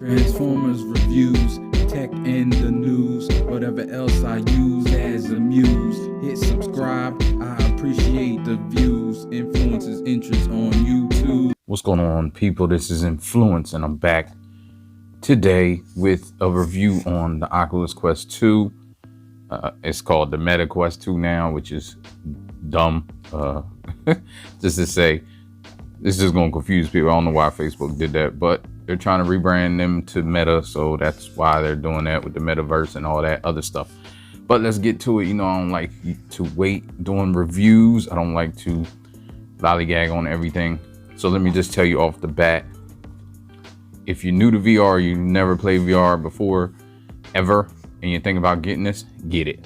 Transformers reviews, tech and the news, whatever else I use as a muse. Hit subscribe, I appreciate the views. Influences interest on YouTube. What's going on, people? This is Inflewence, and I'm back today with a review on the Oculus Quest 2. It's called the Meta Quest 2 now, which is dumb. Just to say, this is going to confuse people. I don't know why Facebook did that, but they're trying to rebrand them to Meta, so that's why they're doing that with the metaverse and all that other stuff. But let's get to it. You know, I don't like to wait doing reviews. I don't like to lollygag on everything. So let me just tell you off the bat, if you're new to VR, you never played VR before, ever, and you think about getting this, get it.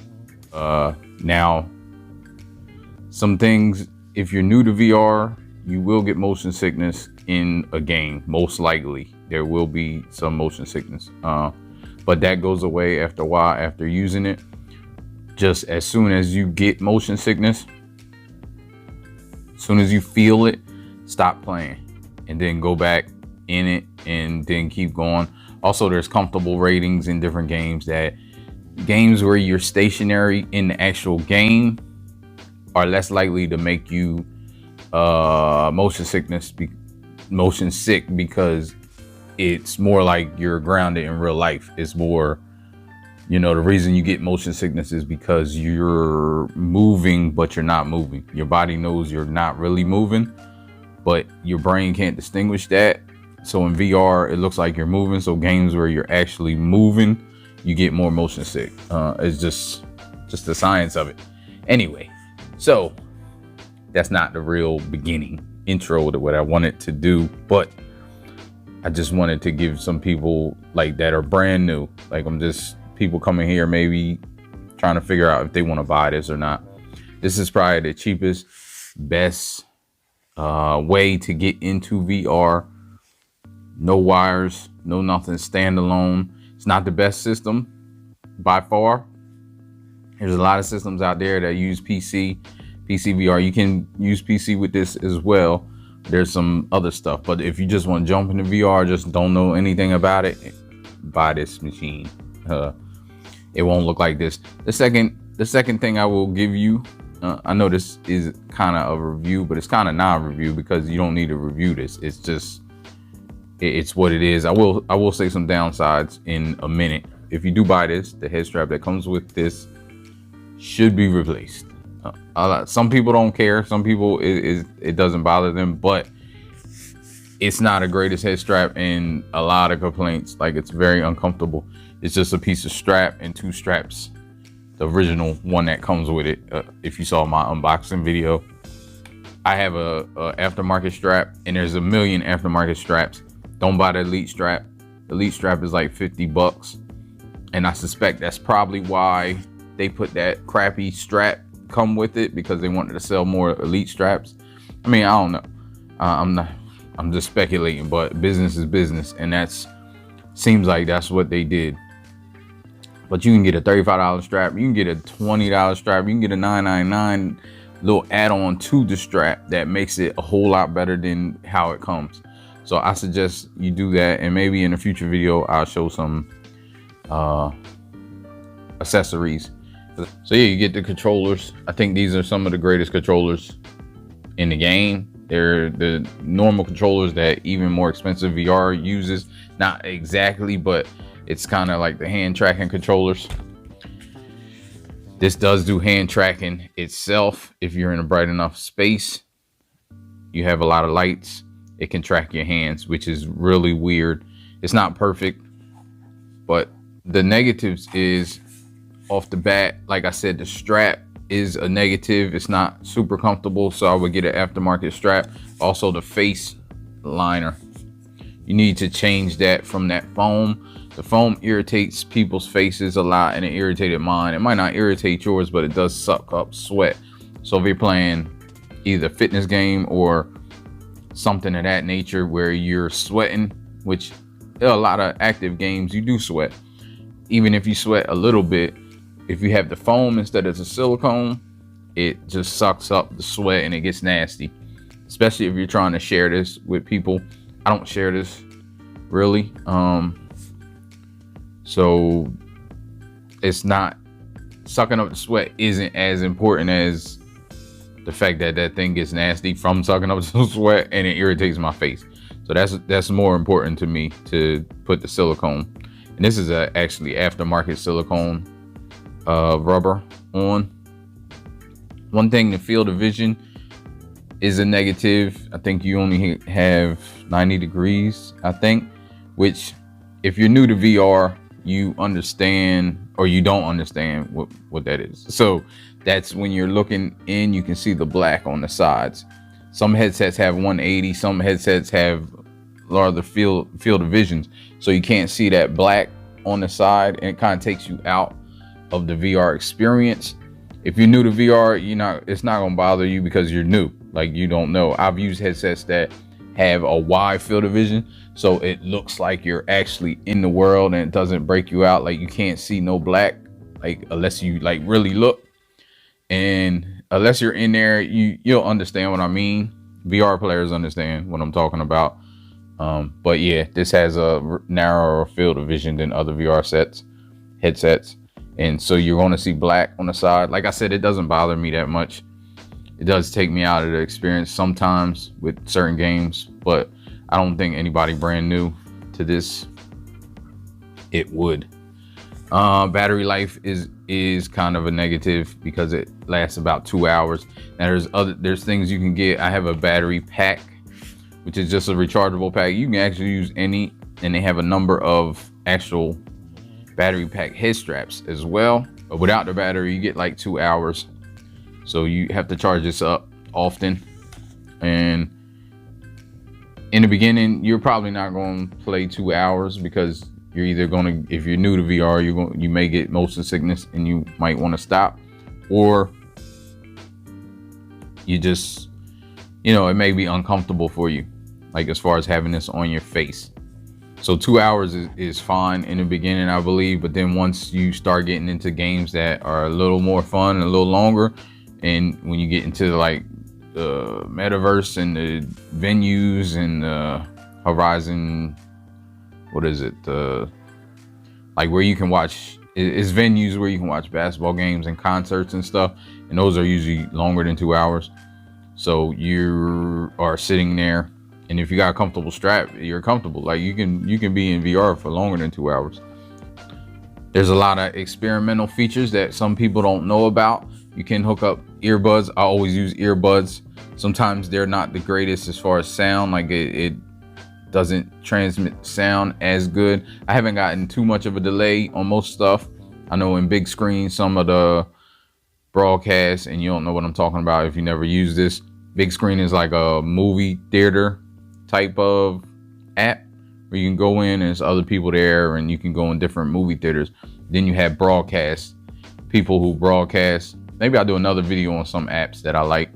Now, some things, if you're new to VR, you will get motion sickness in a game. Most likely, there will be some motion sickness. But that goes away after a while, after using it. Just as soon as you get motion sickness, as soon as you feel it, stop playing and then go back in it and then keep going. Also, there's comfortable ratings in different games, that games where you're stationary in the actual game are less likely to make you motion sick, because it's more like you're grounded in real life. It's more, you know, the reason you get motion sickness is because you're moving, but you're not moving. Your body knows you're not really moving, but your brain can't distinguish that. So in VR, it looks like you're moving. So games where you're actually moving, you get more motion sick. It's just the science of it. Anyway, so that's not the real beginning intro to what I wanted to do, but I just wanted to give some people like that are brand new. Like, I'm just people coming here maybe trying to figure out if they want to buy this or not. This is probably the cheapest, best way to get into VR. No wires, no nothing, standalone. It's not the best system by far. There's a lot of systems out there that use PC VR. You can use PC with this as well. There's some other stuff, but if you just want to jump into VR, just don't know anything about it, buy this machine. It won't look like this. The second thing I will give you, I know this is kind of a review, but it's kind of not a review because you don't need to review this. It's just, it's what it is. I will say some downsides in a minute. If you do buy this, the head strap that comes with this should be replaced. Some people don't care. Some people it doesn't bother them, but it's not a greatest head strap, and a lot of complaints. Like, it's very uncomfortable. It's just a piece of strap and two straps. The original one that comes with it. If you saw my unboxing video, I have a aftermarket strap, and there's a million aftermarket straps. Don't buy the Elite strap. The Elite strap is like $50, and I suspect that's probably why they put that crappy strap come with it, because they wanted to sell more Elite straps. I mean, I don't know. I'm just speculating, but business is business, and seems like that's what they did. But you can get a $35 strap, you can get a $20 strap, you can get a $9.99 little add-on to the strap that makes it a whole lot better than how it comes. So I suggest you do that, and maybe in a future video I'll show some accessories. So yeah, you get the controllers. I think these are some of the greatest controllers in the game. They're the normal controllers that even more expensive VR uses. Not exactly, but it's kind of like the hand tracking controllers. This does do hand tracking itself. If you're in a bright enough space, you have a lot of lights, it can track your hands, which is really weird. It's not perfect, but the negatives is, off the bat, like I said, the strap is a negative. It's not super comfortable, so I would get an aftermarket strap. Also, the face liner, you need to change that from that foam. The foam irritates people's faces a lot, and it irritated mine. It might not irritate yours, but it does suck up sweat. So if you're playing either a fitness game or something of that nature where you're sweating, which there are a lot of active games you do sweat, even if you sweat a little bit, if you have the foam instead of the silicone, it just sucks up the sweat and it gets nasty. Especially if you're trying to share this with people. I don't share this really. So it's not, sucking up the sweat isn't as important as the fact that that thing gets nasty from sucking up the sweat and it irritates my face. So that's more important to me, to put the silicone. And this is a actually aftermarket silicone rubber on. One thing, the field of vision is a negative. I think you only have 90 degrees, I think, which if you're new to VR, you understand, or you don't understand what that is. So that's when you're looking in, you can see the black on the sides. Some headsets have 180, some headsets have larger field of visions, so you can't see that black on the side, and it kind of takes you out of the VR experience. If you're new to VR, it's not gonna bother you because you're new, like you don't know. I've used headsets that have a wide field of vision, so it looks like you're actually in the world and it doesn't break you out. Like you can't see no black, like unless you like really look, and unless you're in there, you'll understand what I mean. VR players understand what I'm talking about. But yeah, this has a narrower field of vision than other VR headsets, and so you're going to see black on the side. Like I said, it doesn't bother me that much. It does take me out of the experience sometimes with certain games, but I don't think anybody brand new to this, it would. Battery life is kind of a negative because it lasts about 2 hours. Now there's things you can get. I have a battery pack, which is just a rechargeable pack. You can actually use any, and they have a number of actual battery pack head straps as well. But without the battery, you get like 2 hours. So you have to charge this up often. And in the beginning, you're probably not going to play 2 hours because you're either going to, if you're new to VR, you may get motion sickness and you might want to stop, or you just, it may be uncomfortable for you, like as far as having this on your face. So 2 hours is fine in the beginning, I believe. But then once you start getting into games that are a little more fun and a little longer, and when you get into like the metaverse and the venues and Horizon, what is it? Like where you can watch, it's venues where you can watch basketball games and concerts and stuff. And those are usually longer than 2 hours. So you are sitting there, and if you got a comfortable strap, you're comfortable. Like you can be in VR for longer than 2 hours. There's a lot of experimental features that some people don't know about. You can hook up earbuds. I always use earbuds. Sometimes they're not the greatest as far as sound. Like it doesn't transmit sound as good. I haven't gotten too much of a delay on most stuff. I know in big screen, some of the broadcasts, and you don't know what I'm talking about if you never use this. Big screen is like a movie theater type of app where you can go in and there's other people there and you can go in different movie theaters. Then you have broadcast, people who broadcast. Maybe I'll do another video on some apps that I like.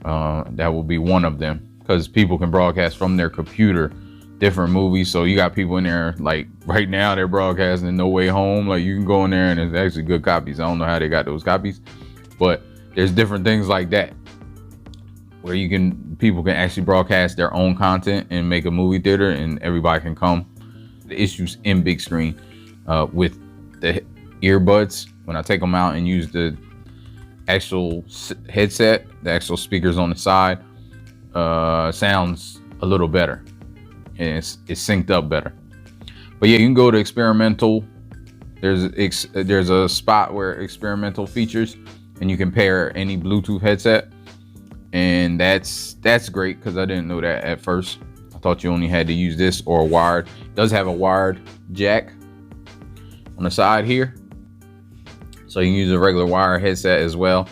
That will be one of them, because people can broadcast from their computer different movies. So you got people in there, like right now they're broadcasting No Way Home. Like you can go in there and it's actually good copies. I don't know how they got those copies, but there's different things like that where people can actually broadcast their own content and make a movie theater and everybody can come. The issues in big screen with the earbuds, when I take them out and use the actual headset, the actual speakers on the side, sounds a little better and it's synced up better. But yeah, you can go to experimental. There's a spot where experimental features, and you can pair any Bluetooth headset, and that's great because I didn't know that at first. I thought you only had to use this or a wired. It does have a wired jack on the side here, so you can use a regular wire headset as well.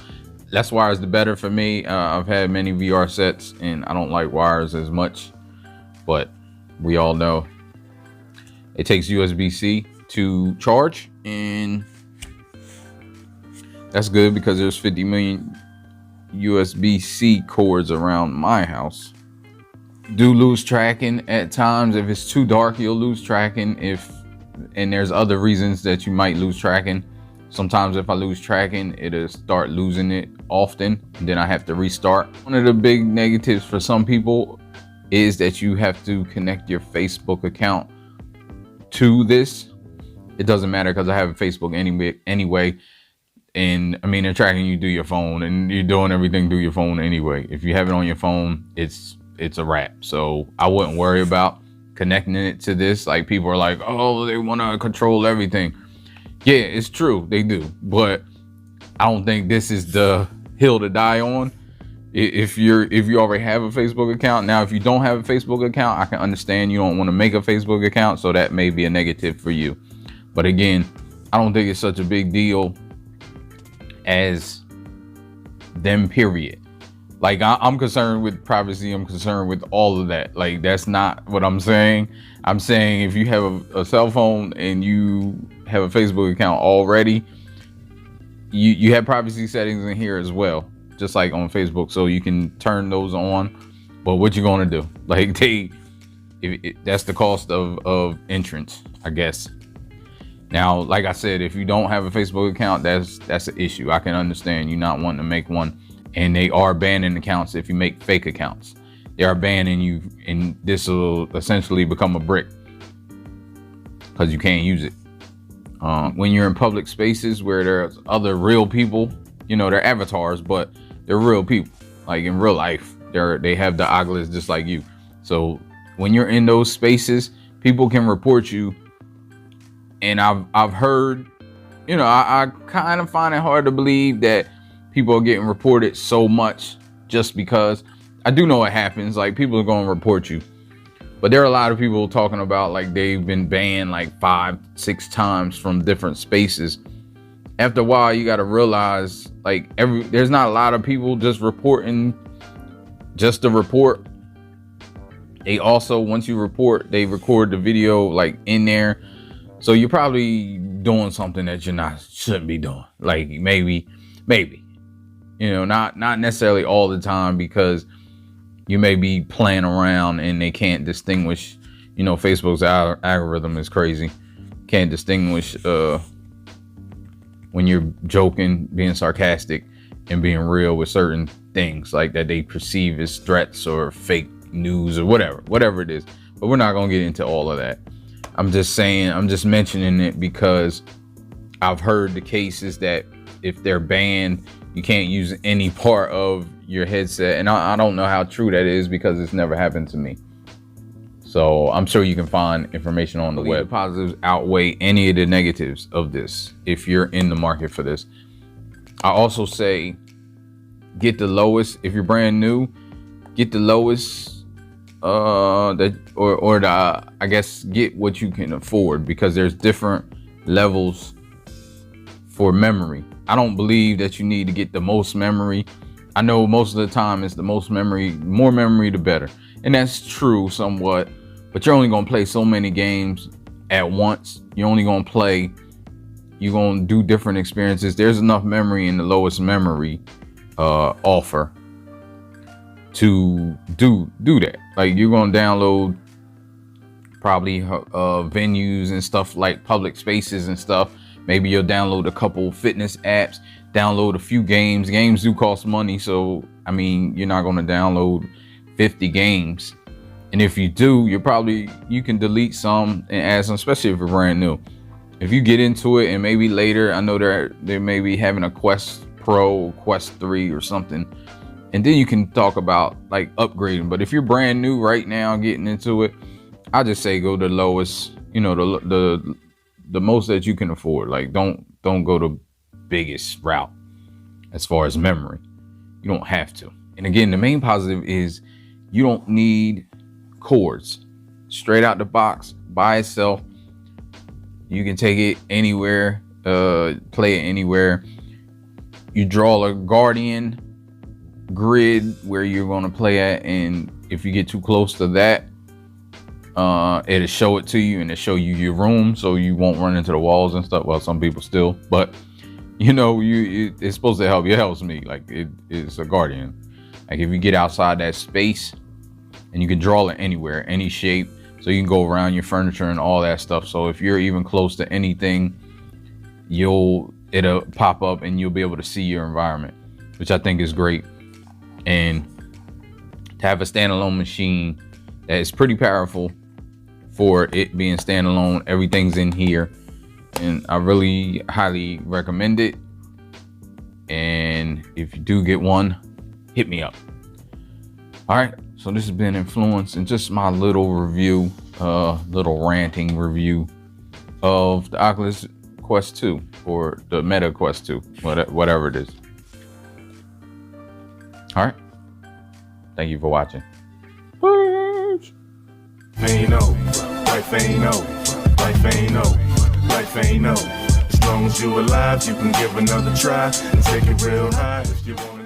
Less wires the better for me. I've had many VR sets and I don't like wires as much, but we all know it takes USB-C to charge, and that's good because there's 50 million USB-C cords around my house. Do lose tracking at times. If it's too dark, you'll lose tracking. And there's other reasons that you might lose tracking. Sometimes if I lose tracking, it'll start losing it often, and then I have to restart. One of the big negatives for some people is that you have to connect your Facebook account to this. It doesn't matter because I have a Facebook anyway. And I mean, they're tracking you through your phone, and you're doing everything through your phone anyway. If you have it on your phone, it's a wrap. So I wouldn't worry about connecting it to this. Like, people are like, oh, they want to control everything. Yeah, it's true, they do, but I don't think this is the hill to die on. If you already have a Facebook account. Now, if you don't have a Facebook account, I can understand you don't want to make a Facebook account, so that may be a negative for you. But again, I don't think it's such a big deal as them, period. Like, I'm concerned with privacy. I'm concerned with all of that. Like, that's not what I'm saying. I'm saying if you have a cell phone and you have a Facebook account already, you have privacy settings in here as well, just like on Facebook, so you can turn those on. But what you gonna do? Like, that's the cost of entrance, I guess. Now, like I said, if you don't have a Facebook account, that's an issue. I can understand you not wanting to make one, and they are banning accounts if you make fake accounts. They are banning you, and this will essentially become a brick because you can't use it. When you're in public spaces where there's other real people, they're avatars, but they're real people. Like, in real life, they have the Oculus just like you. So when you're in those spaces, people can report you. And I've heard, I kind of find it hard to believe that people are getting reported so much, just because I do know it happens. Like, people are going to report you. But there are a lot of people talking about, like, they've been banned like 5-6 times from different spaces. After a while, you got to realize, like, there's not a lot of people just reporting just to report. They also, once you report, they record the video like in there. So you're probably doing something that shouldn't be doing. Like, maybe, not necessarily all the time, because you may be playing around and they can't distinguish. Facebook's algorithm is crazy. Can't distinguish when you're joking, being sarcastic, and being real with certain things like that they perceive as threats or fake news or whatever it is. But we're not going to get into all of that. I'm just mentioning it because I've heard the cases that if they're banned, you can't use any part of your headset. And I don't know how true that is, because it's never happened to me. So I'm sure you can find information on the web. The positives outweigh any of the negatives of this if you're in the market for this. I also say get the lowest. If you're brand new, get the lowest I guess get what you can afford, because there's different levels for memory. I don't believe that you need to get the most memory. I know most of the time it's the most memory, more memory the better, and that's true somewhat, but you're only going to play so many games at once. You're only going to play, you're going to do different experiences. There's enough memory in the lowest memory offer to do that. Like, you're going to download probably venues and stuff, like public spaces and stuff. Maybe you'll download a couple fitness apps, download a few games. Games do cost money, so I mean, you're not going to download 50 games. And if you do, you can delete some and add some, especially if you're brand new. If you get into it and maybe later, I know they may be having a Quest Pro, Quest 3 or something, and then you can talk about like upgrading. But if you're brand new right now getting into it, I just say go the lowest, the most that you can afford. Like, don't go the biggest route as far as memory. You don't have to. And again, the main positive is you don't need cords. Straight out the box by itself, you can take it anywhere, play it anywhere. You draw a Guardian grid where you're going to play at, and if you get too close to that, it'll show it to you, and it'll show you your room, so you won't run into the walls and stuff. Well, some people still, but it's supposed to help. It helps me. Like, it's a Guardian. Like, if you get outside that space, and you can draw it anywhere, any shape, so you can go around your furniture and all that stuff. So if you're even close to anything, it'll pop up and you'll be able to see your environment, which I think is great. And to have a standalone machine It's pretty powerful for it being standalone. Everything's in here, and I really highly recommend it. And if you do get one, hit me up. All right, so this has been Inflewence, and just my little review, little ranting review of the Oculus Quest 2 or the Meta Quest 2, whatever it is. All right, thank you for watching. Ain't no, life ain't no, life ain't no, life ain't no. As long as you alive, you can give another try and take it real high if you want.